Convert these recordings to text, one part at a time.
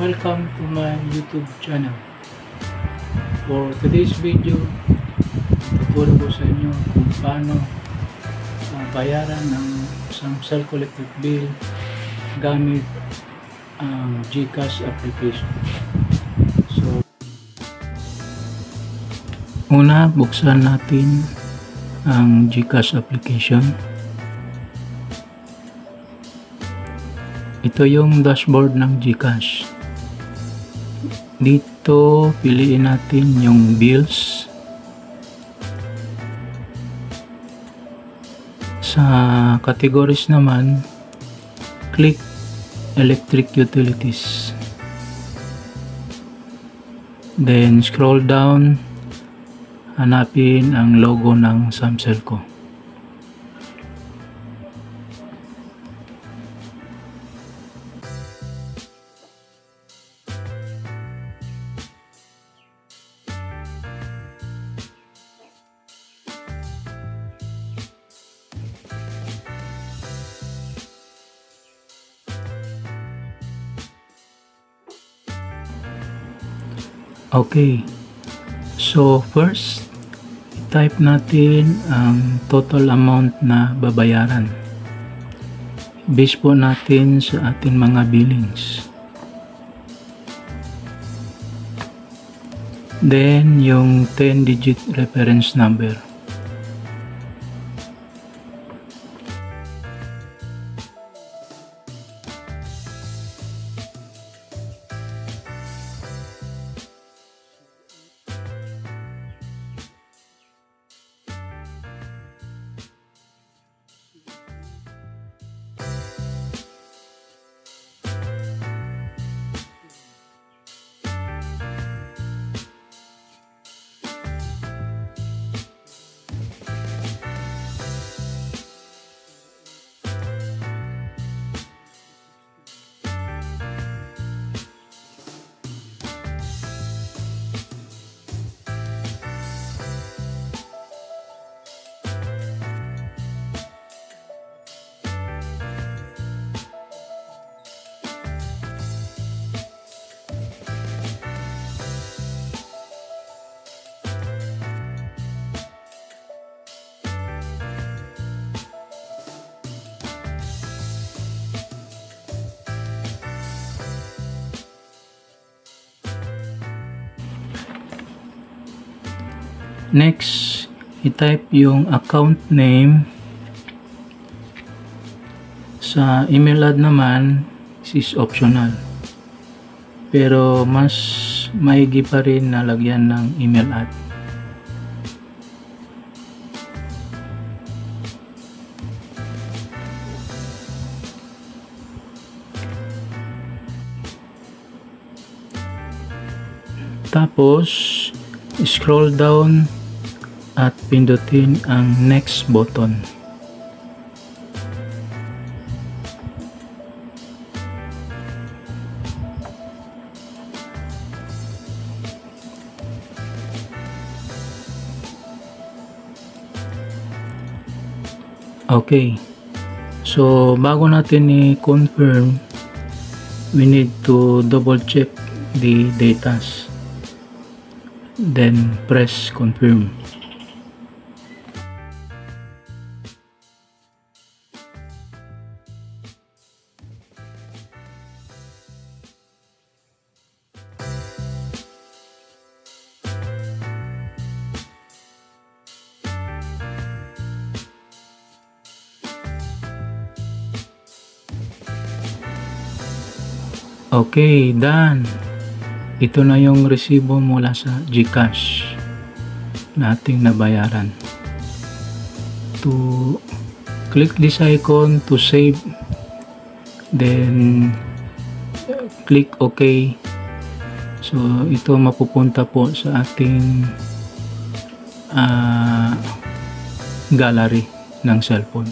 Welcome to my YouTube channel. For today's video, tuturo ko sa inyo kung paano bayaran ng isang self-collected bill gamit ang GCash application. So, una, buksan natin ang GCash application. Ito yung dashboard ng GCash. Dito, piliin natin yung bills. Sa categories naman, click electric utilities. Then, scroll down, hanapin ang logo ng Samselco. Okay, so first, type natin ang total amount na babayaran. Base po natin sa ating mga billings. Then, yung 10-digit reference number. Next, i-type yung account name. Sa email ad naman, this is optional. Pero mas maigi pa rin na lagyan ng email ad. Tapos, scroll down at pindutin ang next button. Okay, so bago natin i-confirm, we need to double check the datas. Then press confirm. Okay, done. Ito na yung resibo mula sa GCash na ating nabayaran. To click this icon to save, then click OK. So ito mapupunta po sa ating gallery ng cellphone.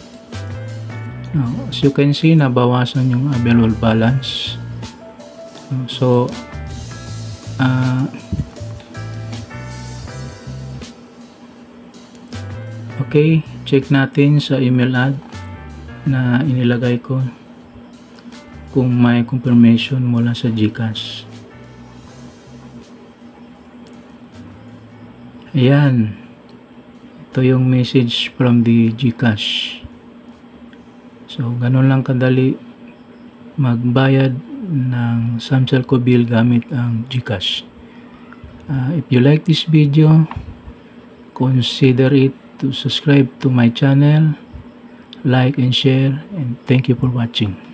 Now, as you can see, nabawasan yung available balance. So okay, check natin sa email ad na inilagay ko kung may confirmation mula sa GCash. Ayan, ito yung message from the GCash. So ganun lang kadali magbayad ng Samselco bill gamit ang GCash. If you like this video, consider it to subscribe to my channel, like and share, and thank you for watching.